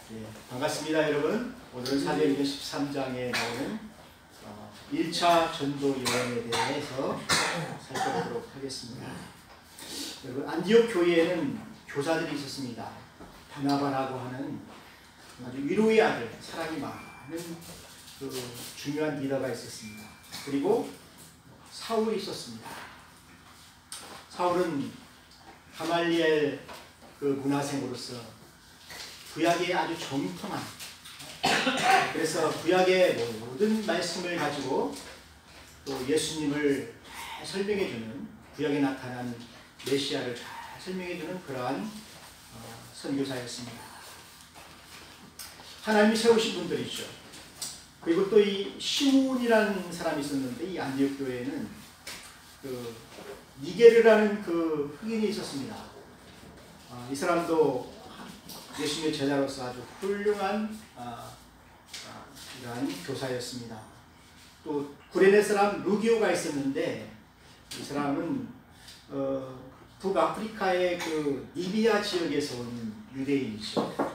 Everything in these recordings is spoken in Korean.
예, 반갑습니다, 여러분. 오늘은 사도행전 13장에 나오는 1차 전도 여행에 대해서 살펴보도록 하겠습니다. 여러분, 안디옥 교회에는 교사들이 있었습니다. 바나바라고 하는 아주 위로의 아들, 사랑이 많은 그 중요한 리더가 있었습니다. 그리고 사울이 있었습니다. 사울은 가말리엘 그 문화생으로서 구약에 아주 정통한, 그래서 구약의 모든 말씀을 가지고 또 예수님을 잘 설명해주는, 구약에 나타난 메시아를 잘 설명해주는 그러한 선교사였습니다. 하나님이 세우신 분들이죠. 그리고 또 이 시몬이라는 사람이 있었는데, 이 안디옥 교회에는 그 니게르라는 그 흑인이 있었습니다. 이 사람도 예수님의 제자로서 아주 훌륭한 이러한 교사였습니다. 또 구레네 사람 루기오가 있었는데, 이 사람은 북아프리카의 그 리비아 지역에서 온 유대인이죠.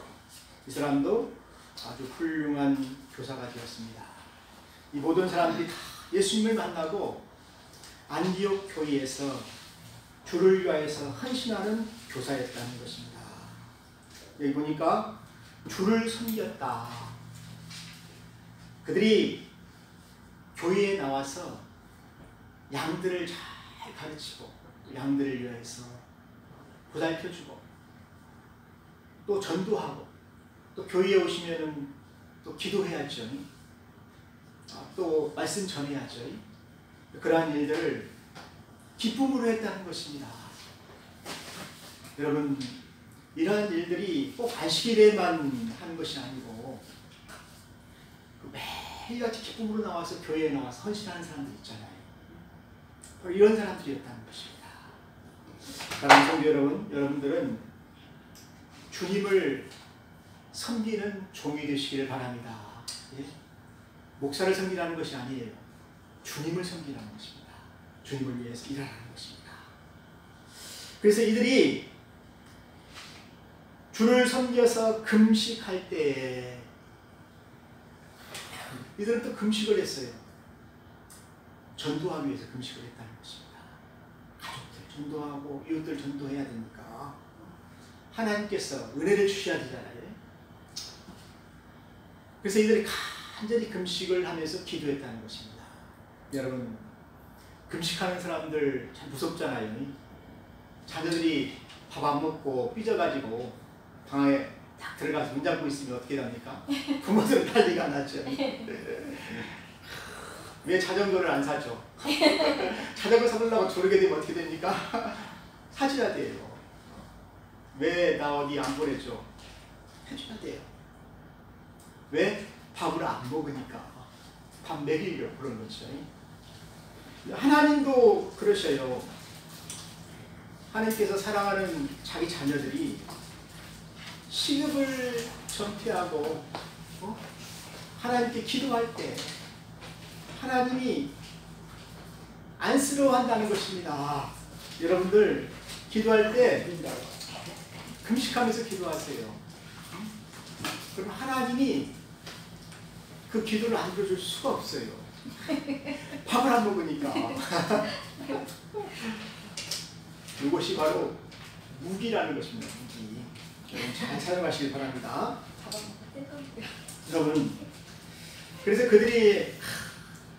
이 사람도 아주 훌륭한 교사가 되었습니다. 이 모든 사람들이 다 예수님을 만나고 안디옥 교회에서 주를 위하여서 헌신하는 교사였다는 것입니다. 여기 보니까 주를 섬겼다. 그들이 교회에 나와서 양들을 잘 가르치고, 양들을 위해서 보살펴주고, 또 전도하고, 또 교회에 오시면은 또 기도해야죠. 또 말씀 전해야죠. 그러한 일들을 기쁨으로 했다는 것입니다. 여러분, 이러한 일들이 꼭 안식일에만 하는 것이 아니고 매일같이 기쁨으로 나와서 교회에 나와서 헌신하는 사람들 있잖아요. 바로 이런 사람들이었다는 것입니다. 사랑하는 성도 여러분, 여러분들은 주님을 섬기는 종이 되시기를 바랍니다. 예? 목사를 섬기라는 것이 아니에요. 주님을 섬기라는 것입니다. 주님을 위해서 일하라는 것입니다. 그래서 이들이 주를 섬겨서 금식할 때에 이들은 또 금식을 했어요. 전도하기 위해서 금식을 했다는 것입니다. 가족들 전도하고 이웃들 전도해야 되니까 하나님께서 은혜를 주셔야 되잖아요. 그래서 이들이 간절히 금식을 하면서 기도했다는 것입니다. 여러분, 금식하는 사람들 참 무섭잖아요. 자녀들이 밥 안 먹고 삐져가지고 방에 딱 들어가서 문 잡고 있으면 어떻게 됩니까? 부모들은 난리가 나죠. 왜 자전거를 안 사죠? 자전거 사려고 조르게 되면 어떻게 됩니까? 사줘야 돼요. 왜 나 어디 안 보내줘? 해줘야 돼요. 왜? 밥을 안 먹으니까. 밥 먹이려고 그런 거죠. 하나님도 그러셔요. 하나님께서 사랑하는 자기 자녀들이 시급을 전폐하고 하나님께 기도할 때 하나님이 안쓰러워한다는 것입니다. 여러분들 기도할 때 금식하면서 기도하세요. 그럼 하나님이 그 기도를 안 들어줄 수가 없어요. 밥을 안 먹으니까. 이것이 바로 무기라는 것입니다. 무기. 여러분 잘 사용하시길 바랍니다. 여러분, 그래서 그들이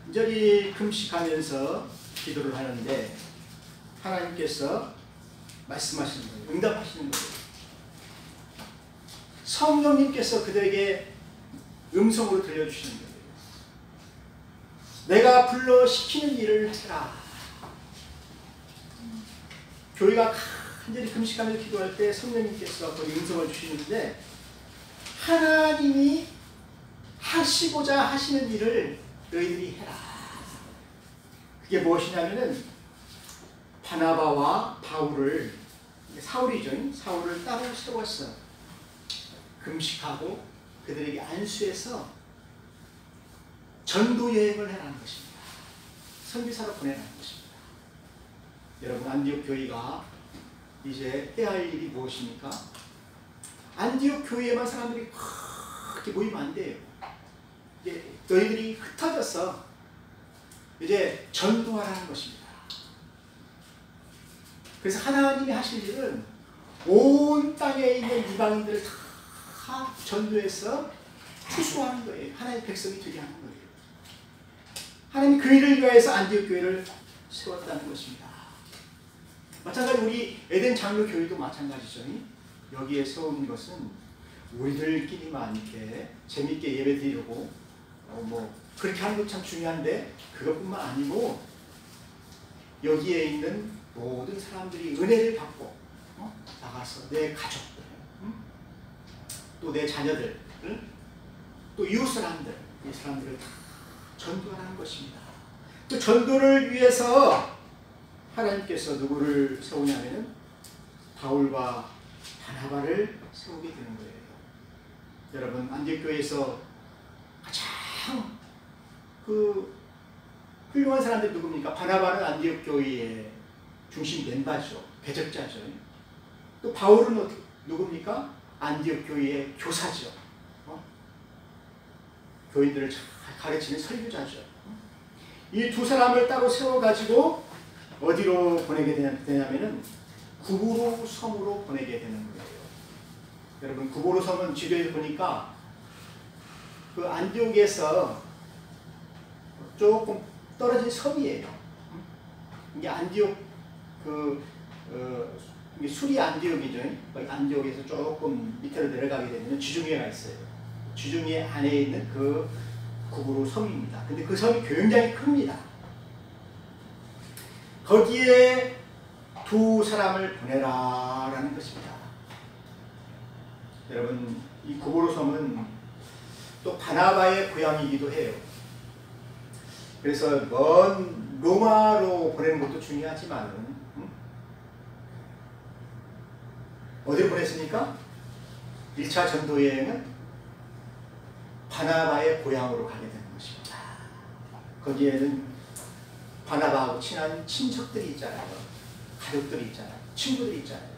간절히 금식하면서 기도를 하는데 하나님께서 말씀하시는 거예요. 응답하시는 거예요. 성령님께서 그들에게 음성으로 들려주시는 거예요. 내가 불러 시키는 일을 해라. 교회가 간절히 금식하면서 기도할 때 성령님께서 거기 음성을 주시는데 하나님이 하시고자 하시는 일을 너희들이 해라. 그게 무엇이냐면은 바나바와 바울을, 사울이죠. 사울을 따로 세웠어. 금식하고 그들에게 안수해서 전도 여행을 해라는 것입니다. 선교사로 보내라는 것입니다. 여러분, 안디옥 교회가 이제 해야 할 일이 무엇입니까? 안디옥 교회에만 사람들이 그렇게 모이면 안 돼요. 이제 너희들이 흩어져서 이제 전도하라는 것입니다. 그래서 하나님이 하실 일은 온 땅에 있는 이방인들을 다 전도해서 추수하는 거예요. 하나님의 백성이 되게 하는 거예요. 하나님 그 일을 위하여서 안디옥 교회를 세웠다는 것입니다. 마찬가지로 우리 에덴 장로 교회도 마찬가지죠. 여기에 세운 것은 우리들끼리만 이렇게 재밌게 예배 드리려고 뭐 그렇게 하는 것 참 중요한데 그것뿐만 아니고 여기에 있는 모든 사람들이 은혜를 받고 나가서 내 가족들, 또 내 자녀들, 또 이웃 사람들, 이 사람들을 다 전도하라는 것입니다. 또 전도를 위해서 하나님께서 누구를 세우냐면은 바울과 바나바를 세우게 되는 거예요. 여러분 안디옥 교회에서 가장 그 훌륭한 사람들이 누굽니까? 바나바는 안디옥 교회의 중심 멤버죠. 배적자죠. 또 바울은 누굽니까? 안디옥 교회의 교사죠. 교인들을 잘 가르치는 설교자죠. 이 두 사람을 따로 세워가지고 어디로 보내게 되냐면은 구보로 섬으로 보내게 되는 거예요. 여러분 구보로 섬은 지도에 보니까 그 안디옥에서 조금 떨어진 섬이에요. 이게 안디옥 이게 수리 안디옥이죠. 안디옥에서 조금 밑으로 내려가게 되면 지중해가 있어요. 지중해 안에 있는 그 구보로 섬입니다. 근데 그 섬이 굉장히 큽니다. 거기에 두 사람을 보내라라는 것입니다. 여러분 이 구보로 섬은 또 바나바의 고향이기도 해요. 그래서 먼 로마로 보내는 것도 중요하지만 어디로 보냈습니까? 1차 전도 여행은 바나바의 고향으로 가게 되는 것입니다. 거기에는 바나바하고 친한 친척들이 있잖아요. 가족들이 있잖아요. 친구들이 있잖아요.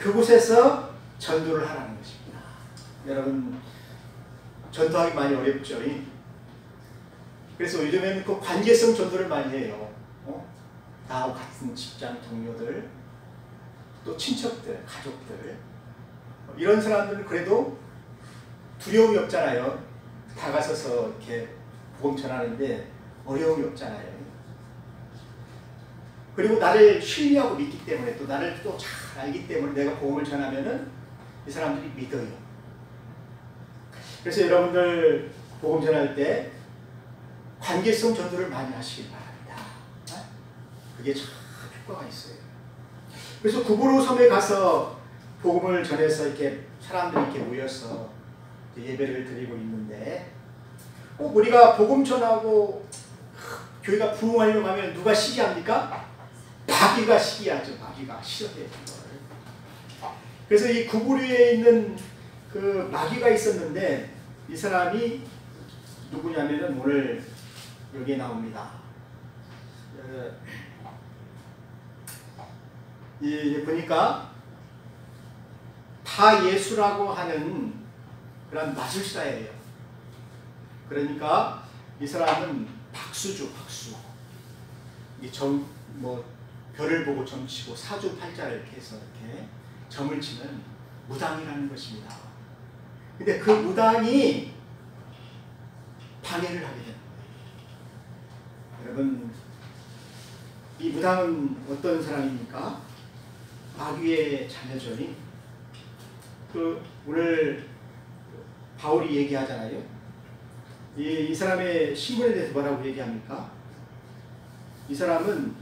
그곳에서 전도를 하라는 것입니다. 여러분 전도하기 많이 어렵죠. 그래서 요즘에는 그 관계성 전도를 많이 해요. 나하고 같은 직장 동료들, 또 친척들, 가족들 이런 사람들은 그래도 두려움이 없잖아요. 다가서서 이렇게 복음 전하는데 어려움이 없잖아요. 그리고 나를 신뢰하고 믿기 때문에 또 나를 또 잘 알기 때문에 내가 복음을 전하면은 이 사람들이 믿어요. 그래서 여러분들 복음 전할 때 관계성 전도를 많이 하시길 바랍니다. 그게 참 효과가 있어요. 그래서 구보로 섬에 가서 복음을 전해서 이렇게 사람들이 이렇게 모여서 예배를 드리고 있는데 꼭 우리가 복음 전하고 교회가 부흥하려고 하면 누가 시기합니까? 마귀가 시기하죠. 마귀가 싫어해요. 그래서 이 구보로에 있는 그 마귀가 있었는데 이 사람이 누구냐면은 오늘 여기에 나옵니다. 보니까 다 예수라고 하는 그런 마술사예요. 그러니까 이 사람은 박수죠, 박수. 별을 보고 점치고 사주팔자를 이렇게 해서 이렇게 점을 치는 무당이라는 것입니다. 근데 그 무당이 방해를 하게 되는 거예요. 여러분, 이 무당은 어떤 사람입니까? 마귀의 자녀죠. 오늘 바울이 얘기하잖아요. 이 사람의 신분에 대해서 뭐라고 얘기합니까? 이 사람은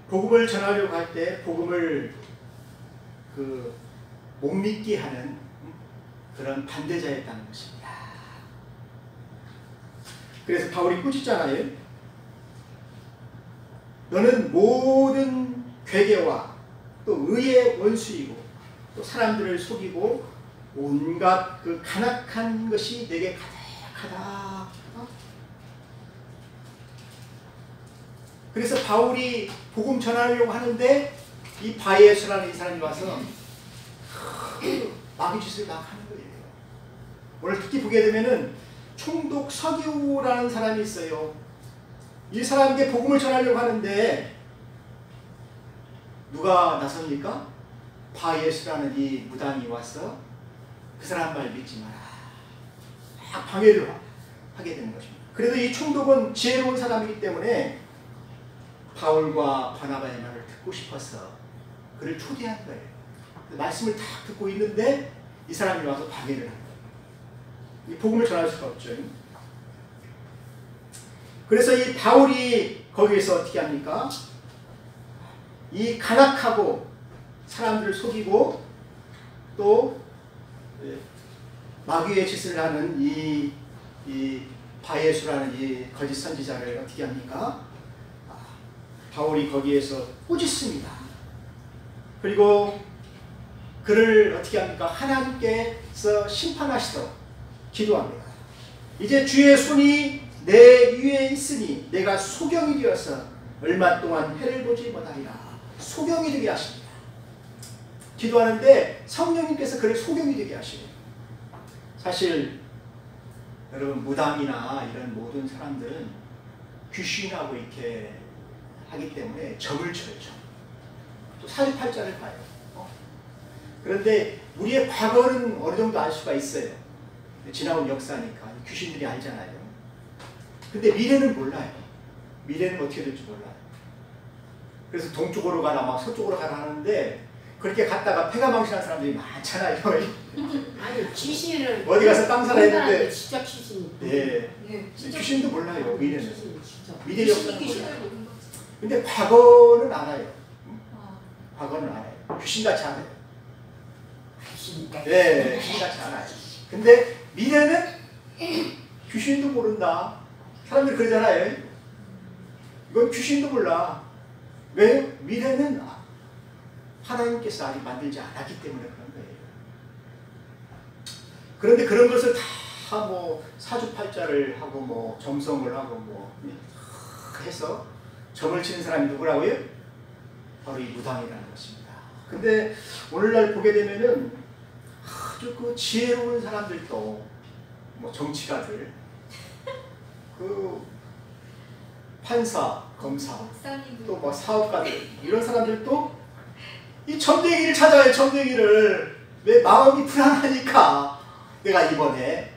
복음을 전하려고 할 때 복음을 못 믿게 하는 그런 반대자였다는 것입니다. 그래서 바울이 꾸짖잖아요. 너는 모든 괴계와 또 의의 원수이고 또 사람들을 속이고 온갖 그 간악한 것이 내게 가득하다. 그래서 바울이 복음 전하려고 하는데 이 바에서라는 이 사람이 와서 마귀 짓을 막 하는 거예요. 오늘 특히 보게 되면은 총독 서기호라는 사람이 있어요. 이 사람에게 복음을 전하려고 하는데 누가 나섭니까? 바예수라는 이 무당이 와서 그 사람 말 믿지 마라. 막 방해를 하게 되는 것입니다. 그래도 이 총독은 지혜로운 사람이기 때문에 바울과 바나바의 말을 듣고 싶어서 그를 초대한 거예요. 말씀을 다 듣고 있는데 이 사람이 와서 방해를 한 거예요. 이 복음을 전할 수가 없죠. 그래서 이 바울이 거기에서 어떻게 합니까? 이 간악하고 사람들을 속이고 또 마귀의 짓을 하는 이 바예수라는 이 거짓 선지자를 어떻게 합니까? 바울이 거기에서 꾸짖습니다. 그리고 그를 어떻게 합니까? 하나님께서 심판하시도록 기도합니다. 이제 주의 손이 내 위에 있으니 내가 소경이 되어서 얼마 동안 해를 보지 못하리라. 소경이 되게 하십니다. 기도하는데 성령님께서 그를 소경이 되게 하시네요. 사실 여러분 무당이나 이런 모든 사람들은 귀신하고 이렇게 하기 때문에 점을 쳐요. 또 사주팔자를 봐요. 그런데 우리의 과거는 어느 정도 알 수가 있어요. 지나온 역사니까 귀신들이 알잖아요. 근데 미래는 몰라요. 미래는 어떻게 될지 몰라요. 그래서 동쪽으로 가나 막 서쪽으로 가나 하는데 그렇게 갔다가 폐가망신한 사람들이 많잖아요. 아니 귀신을 어디 가서 땅 살아 했는데 진짜 귀신. 예, 귀신도 몰라요. 미래는. 미래 역사는 몰라요. 몰라요. 근데 과거는 알아요. 과거는 알아요. 귀신같이 알아요. 예, 귀신같이 알아요. 근데 미래는 귀신도 모른다. 사람들이 그러잖아요. 이건 귀신도 몰라. 왜요? 미래는 하나님께서 아직 만들지 않았기 때문에 그런 거예요. 그런데 그런 것을 다 뭐 사주팔자를 하고 뭐 점성을 하고 뭐 해서 점을 치는 사람이 누구라고요? 바로 이 무당이라는 것입니다. 근데 오늘날 보게 되면은 아주 그 지혜로운 사람들도 뭐 정치가들 그 판사, 검사 또 뭐 사업가들 이런 사람들도 이 점쟁이를 찾아요. 점쟁이를. 왜? 마음이 불안하니까 내가 이번에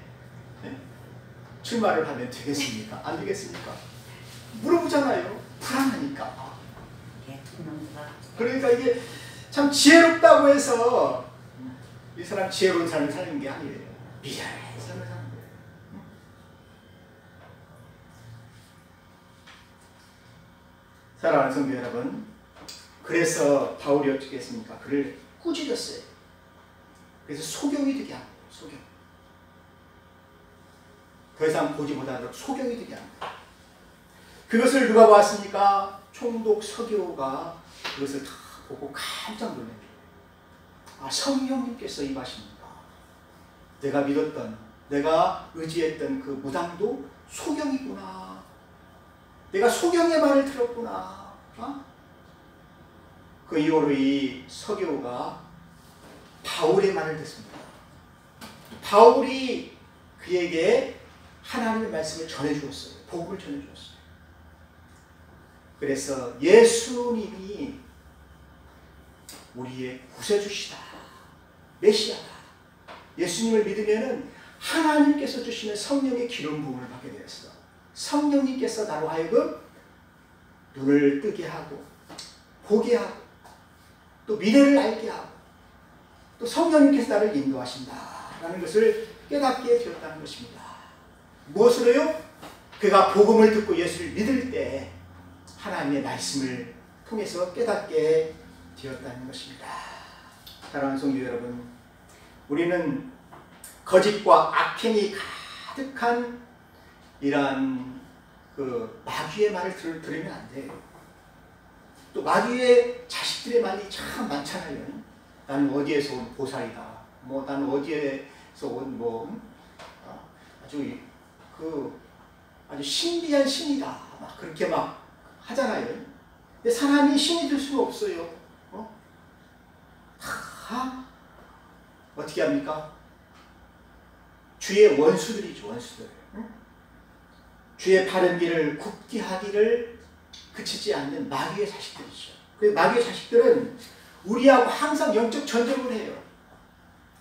출마를 하면 되겠습니까? 안 되겠습니까? 물어보잖아요. 불안하니까. 그러니까 이게 참 지혜롭다고 해서 이 사람 지혜로운 삶을 사는 게 아니에요. 미련한 삶을 사는 거예요. 사랑하는 성도 여러분, 그래서 바울이 어떻게 했습니까? 그를 꾸짖었어요. 그래서 소경이 되게 합니다. 소경. 더 이상 보지 못하도록 소경이 되게 합니다. 그것을 누가 보았습니까? 총독 서기호가 그것을 다 보고 깜짝 놀랍니다. 아, 성령님께서 임하십니까? 내가 믿었던, 내가 의지했던 그 무당도 소경이구나. 내가 소경의 말을 들었구나. 그 이후로 이 서기호가 바울의 말을 듣습니다. 바울이 그에게 하나님의 말씀을 전해주었어요. 복음을 전해주었어요. 그래서 예수님이 우리의 구세주시다. 메시아다. 예수님을 믿으면은 하나님께서 주시는 성령의 기름 부음을 받게 되었어. 성령님께서 나로 하여금 눈을 뜨게 하고 보게 하고 또 미래를 알게 하고 또 성령님께서 나를 인도하신다라는 것을 깨닫게 되었다는 것입니다. 무엇으로요? 그가 복음을 듣고 예수를 믿을 때 하나님의 말씀을 통해서 깨닫게 되었다는 것입니다. 사랑하는 성도 여러분, 우리는 거짓과 악행이 가득한 이러한 그 마귀의 말을 들으면 안 돼요. 또 마귀의 자식들의 말이 참 많잖아요. 나는 어디에서 온 보살이다. 뭐 나는 어디에서 온 뭐 아주 신비한 신이다. 막 그렇게 막 하잖아요. 근데 사람이 신이 될 수가 없어요. 다 어떻게 합니까? 주의 원수들이죠. 원수들. 응? 주의 바른 길을 굽게 하기를 그치지 않는 마귀의 자식들이죠. 그래서 마귀의 자식들은 우리하고 항상 영적 전쟁을 해요.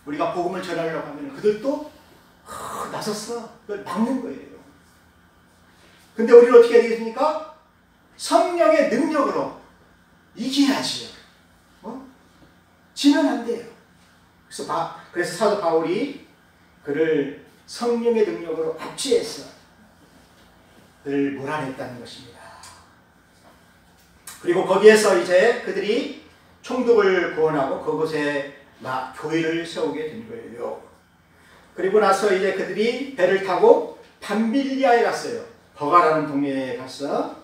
우리가 복음을 전하려고 하면 그들도 나섰어. 그걸 막는 거예요. 근데 우리는 어떻게 해야 되겠습니까? 성령의 능력으로 이겨야지요. 지면 안 돼요. 그래서 사도 바울이 그를 성령의 능력으로 압제해서 그를 몰아냈다는 것입니다. 그리고 거기에서 이제 그들이 총독을 구원하고 그곳에 교회를 세우게 된 거예요. 그리고 나서 이제 그들이 배를 타고 밤빌리아에 갔어요. 버가라는 동네에 가서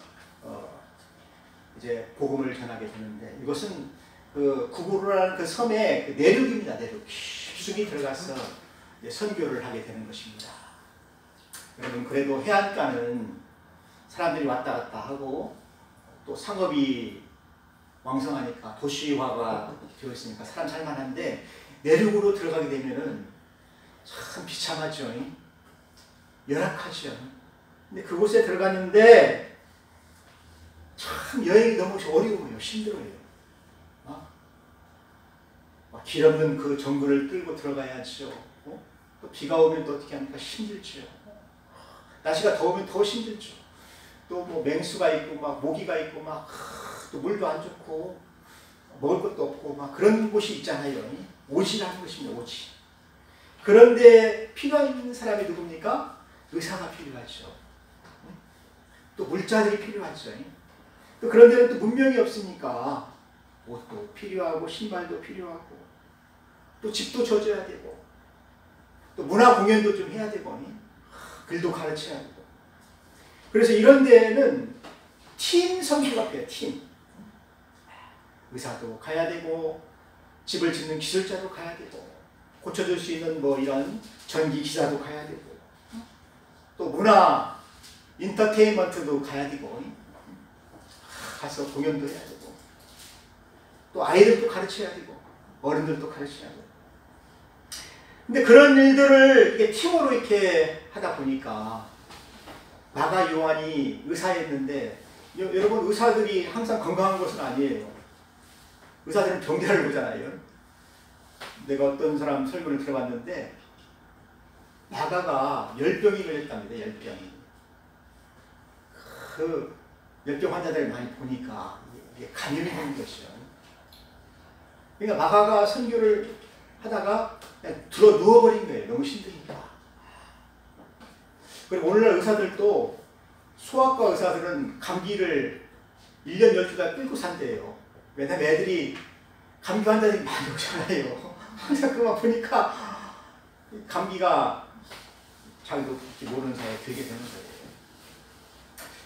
이제 복음을 전하게 되는데, 이것은 그 구구르라는 그 섬의 그 내륙입니다. 내륙 깊숙이 들어가서 선교를 하게 되는 것입니다. 여러분, 그래도 해안가는 사람들이 왔다 갔다 하고 또 상업이 왕성하니까 도시화가 되어 있으니까 사람 살만한데, 내륙으로 들어가게 되면은 참 비참하죠. 열악하죠. 근데 그곳에 들어갔는데 참 여행이 너무 어려워요. 힘들어요. 길 없는 그 정글을 뚫고 들어가야죠. 또 비가 오면 또 어떻게 합니까? 힘들죠. 날씨가 더우면 더 힘들죠. 또 뭐 맹수가 있고 막 모기가 있고 막 또 물도 안 좋고 먹을 것도 없고 막 그런 곳이 있잖아요. 오지라는 것입니다. 오지. 그런데 필요한 사람이 누굽니까? 의사가 필요하죠. 또 물자들이 필요하죠. 또 그런 데는 또 문명이 없으니까 옷도 필요하고 신발도 필요하고 또 집도 져줘야 되고 또 문화 공연도 좀 해야 되고 글도 가르쳐야 되고. 그래서 이런 데에는 팀 선교가 필요해요. 팀. 의사도 가야 되고 집을 짓는 기술자도 가야 되고 고쳐줄 수 있는 뭐 이런 전기 기사도 가야 되고 또 문화 인터테인먼트도 가야 되고 가서 공연도 해야 되고 또 아이들도 가르쳐야 되고 어른들도 가르쳐야 되고. 근데 그런 일들을 이렇게 팀으로 이렇게 하다 보니까 마가 요한이 의사였는데, 여러분, 의사들이 항상 건강한 것은 아니에요. 의사들은 병자를 보잖아요. 내가 어떤 사람 설문을 들어봤는데 마가가 열병이 걸렸답니다. 열병이. 그 열병 환자들을 많이 보니까 이게 감염이 되는 것이죠. 그러니까 마가가 선교를 하다가 그냥 들어 누워버린 거예요. 너무 힘드니까. 그리고 오늘날 의사들도 소아과 의사들은 감기를 1년 12달 끌고 산대요. 왜냐면 애들이 감기 환자들이 많이 오잖아요. 항상 그만 보니까 감기가 자기도 모르는 사이에 들게 되는 거예요.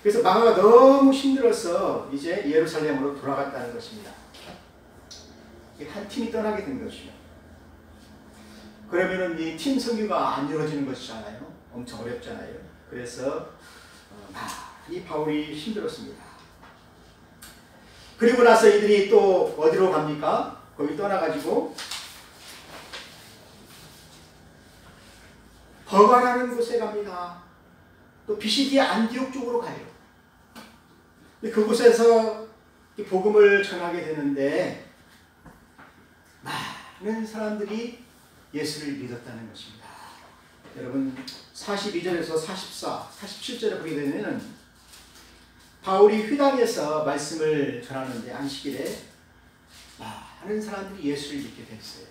그래서 마가가 너무 힘들어서 이제 예루살렘으로 돌아갔다는 것입니다. 한 팀이 떠나게 된 것이죠. 그러면은 이 팀 선교가 안 이루어지는 것이잖아요. 엄청 어렵잖아요. 그래서 많이 바울이 힘들었습니다. 그리고 나서 이들이 또 어디로 갑니까? 거기 떠나가지고 버가라는 곳에 갑니다. 또 비시디아 안디옥 쪽으로 가요. 그곳에서 복음을 전하게 되는데 많은 사람들이 예수를 믿었다는 것입니다. 여러분, 42절에서 44, 47절에 보게 되면 바울이 휘당에서 말씀을 전하는데 안식일에 많은 사람들이 예수를 믿게 됐어요.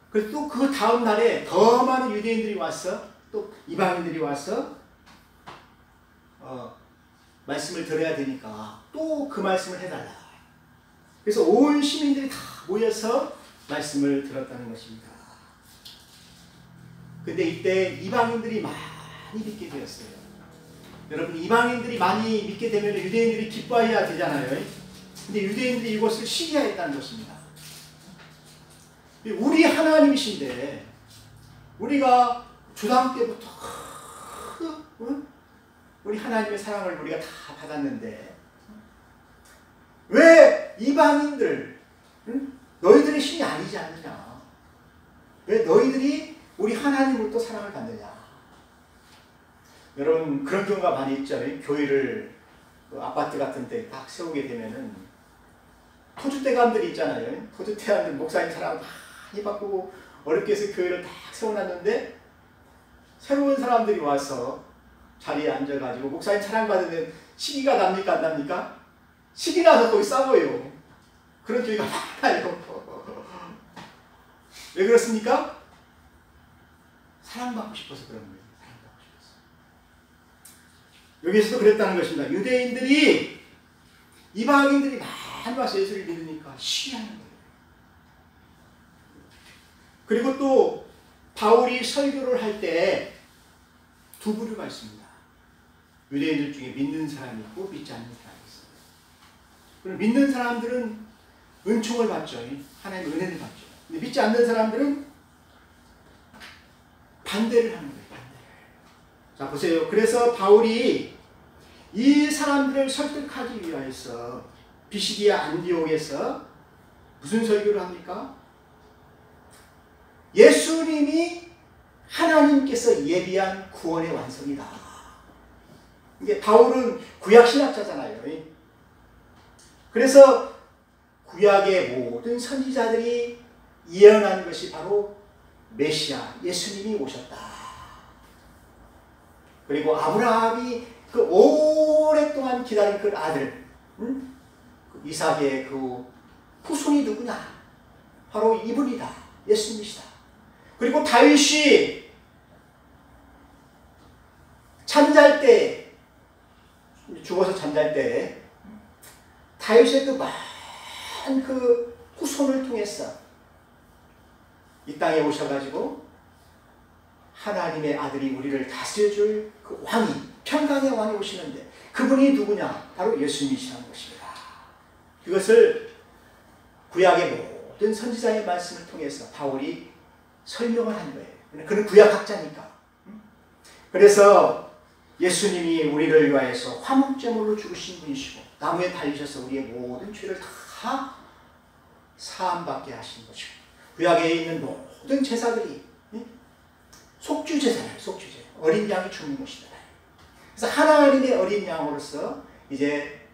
그리고 또 그 다음 날에 더 많은 유대인들이 와서 또 이방인들이 와서 말씀을 들어야 되니까 또 그 말씀을 해달라. 그래서 온 시민들이 다 모여서 말씀을 들었다는 것입니다. 근데 이때 이방인들이 많이 믿게 되었어요. 여러분, 이방인들이 많이 믿게 되면 유대인들이 기뻐해야 되잖아요. 근데 유대인들이 이것을 시기하였다는 것입니다. 우리 하나님이신데 우리가 조상 때부터 우리 하나님의 사랑을 우리가 다 받았는데 왜 이방인들 너희들의 신이 아니지 않느냐, 왜 너희들이 우리 하나님으로부터 사랑을 받느냐. 여러분 그런 경우가 많이 있잖아요. 교회를 아파트 같은 데 딱 세우게 되면은 토주대감들이 있잖아요. 토주대감들 목사님 사랑 많이 바꾸고 어렵게 해서 교회를 딱 세워놨는데 새로운 사람들이 와서 자리에 앉아가지고 목사님 사랑받으면 시기가 납니까 안 납니까? 시기 나서 거기 싸워요. 그런 교회가 많아요. 왜 그렇습니까? 사랑받고 싶어서 그런 거예요. 사랑받고 싶어서. 여기서도 그랬다는 것입니다. 유대인들이 이방인들이 많이 와서 예수를 믿으니까 시기하는 거예요. 그리고 또 바울이 설교를 할 때 두 부류가 있습니다. 유대인들 중에 믿는 사람이 있고 믿지 않는 사람이 있어요. 그럼 믿는 사람들은 은총을 받죠. 하나님의 은혜를 받죠. 근데 믿지 않는 사람들은 반대를 하는 거예요. 반대를. 자 보세요. 그래서 바울이 이 사람들을 설득하기 위하여서 비시디아 안디옥에서 무슨 설교를 합니까? 예수님이 하나님께서 예비한 구원의 완성이다. 이게 바울은 구약신학자잖아요. 그래서 구약의 모든 선지자들이 예언한 것이 바로 메시아 예수님이 오셨다. 그리고 아브라함이 그 오랫동안 기다린 그 아들 이삭의 그 후손이 누구냐? 바로 이분이다. 예수님이시다. 그리고 다윗이 잠잘 때 죽어서 잠잘 때 다윗의 그 많은 그 후손을 통해서 이 땅에 오셔가지고 하나님의 아들이 우리를 다스려줄 그 왕이 평강의 왕이 오시는데 그분이 누구냐? 바로 예수님이시라는 것입니다. 그것을 구약의 모든 선지자의 말씀을 통해서 바울이 설명을 한 거예요. 그는 구약학자니까. 그래서 예수님이 우리를 위하여서 화목제물로 죽으신 분이시고 나무에 달리셔서 우리의 모든 죄를 다 사함받게 하신 것이고 구약에 있는 모든 제사들이 속주제잖아요. 속주제. 어린 양이 죽는 것이잖아요. 그래서 하나님의 어린 양으로서 이제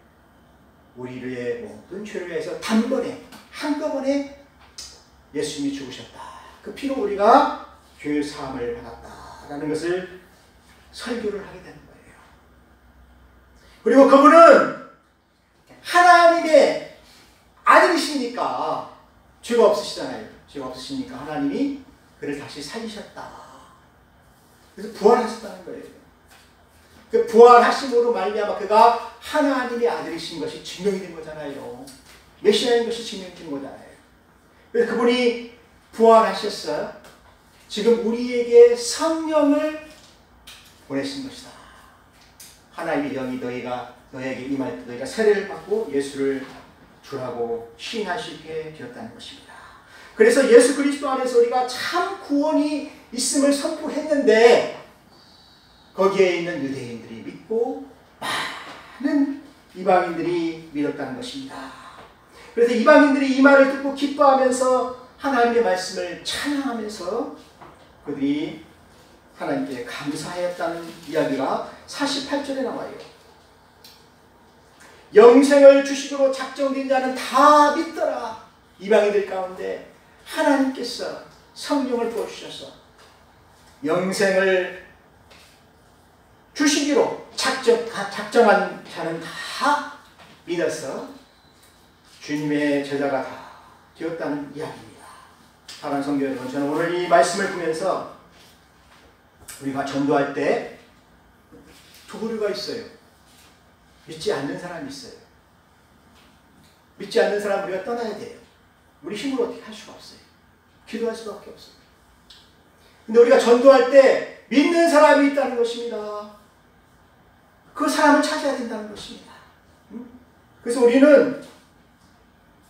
우리의 모든 죄를 위해서 단번에 한꺼번에 예수님이 죽으셨다. 그 피로 우리가 죄 사함을 받았다라는 것을 설교를 하게 되는 거예요. 그리고 그분은 하나님의 아들이시니까 죄가 없으시잖아요. 죄가 없으시니까 하나님이 그를 다시 살리셨다. 그래서 부활하셨다는 거예요. 그 부활하심으로 말미암아 그가 하나님의 아들이신 것이 증명이 된 거잖아요. 메시아인 것이 증명된 거잖아요. 그래서 그분이 부활하셨어요. 지금 우리에게 성령을 보내신 것이다. 하나님의 영이 너에게 임할 때 너희가 세례를 받고 예수를 주라고 시인하시게 되었다는 것입니다. 그래서 예수 그리스도 안에서 우리가 참 구원이 있음을 선포했는데 거기에 있는 유대인들이 믿고 많은 이방인들이 믿었다는 것입니다. 그래서 이방인들이 이 말을 듣고 기뻐하면서 하나님의 말씀을 찬양하면서 그들이 하나님께 감사하였다는 이야기가 48절에 나와요. 영생을 주시기로 작정된 자는 다 믿더라. 이방인들 가운데 하나님께서 성령을 부어주셔서 영생을 주시기로 작정한 자는 다 믿어서 주님의 제자가 다 되었다는 이야기입니다. 사랑하는 성도 여러분, 저는 오늘 이 말씀을 보면서 우리가 전도할 때 두 부류가 있어요. 믿지 않는 사람이 있어요. 믿지 않는 사람 우리가 떠나야 돼요. 우리 힘으로 어떻게 할 수가 없어요. 기도할 수밖에 없어요. 근데 우리가 전도할 때 믿는 사람이 있다는 것입니다. 그 사람을 찾아야 된다는 것입니다. 그래서 우리는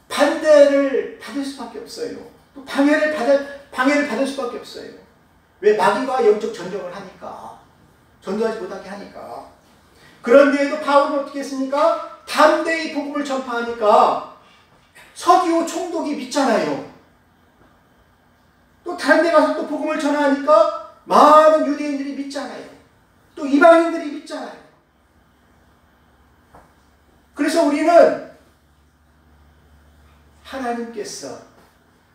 반대를 받을 수밖에 없어요. 또 방해를 받을 수밖에 없어요. 왜? 마귀가 영적 전쟁을 하니까. 전도하지 못하게 하니까. 그런데에도 바울은 어떻게 했습니까? 담대히 복음을 전파하니까 서기오 총독이 믿잖아요. 또 다른 데 가서 또 복음을 전하니까 많은 유대인들이 믿잖아요. 또 이방인들이 믿잖아요. 그래서 우리는 하나님께서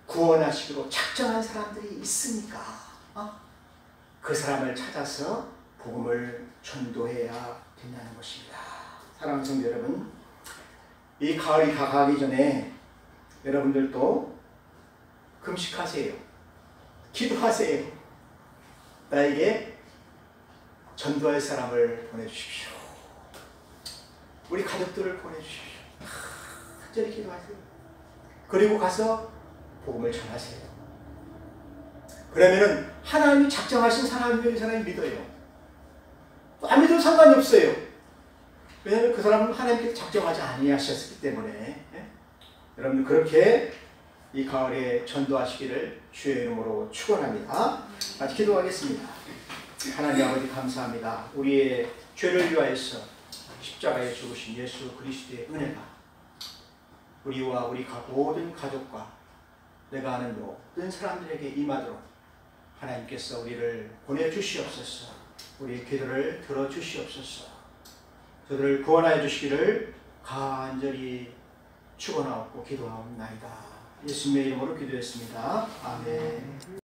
구원하시기로 작정한 사람들이 있으니까 그 사람을 찾아서 복음을 전도해야 된다는 것입니다. 사랑하는 성도 여러분, 이 가을이 다가가기 전에 여러분들도 금식하세요. 기도하세요. 나에게 전도할 사람을 보내주십시오. 우리 가족들을 보내주십시오. 간절히 기도하세요. 그리고 가서 복음을 전하세요. 그러면은 하나님이 작정하신 사람이 믿어요. 안 믿어도 상관이 없어요. 왜냐하면 그 사람은 하나님께서 작정하지 아니하셨기 때문에. 여러분 그렇게 이 가을에 전도하시기를 주의 이름으로 축원합니다. 같이 기도하겠습니다. 하나님 아버지 감사합니다. 우리의 죄를 위하여서 십자가에 죽으신 예수 그리스도의 은혜가 우리와 우리 모든 가족과 내가 아는 모든 사람들에게 임하도록 하나님께서 우리를 보내주시옵소서. 우리의 기도를 들어주시옵소서. 저들을 구원하여 주시기를 간절히 축원하옵고 기도하옵나이다. 예수님의 이름으로 기도했습니다. 아멘.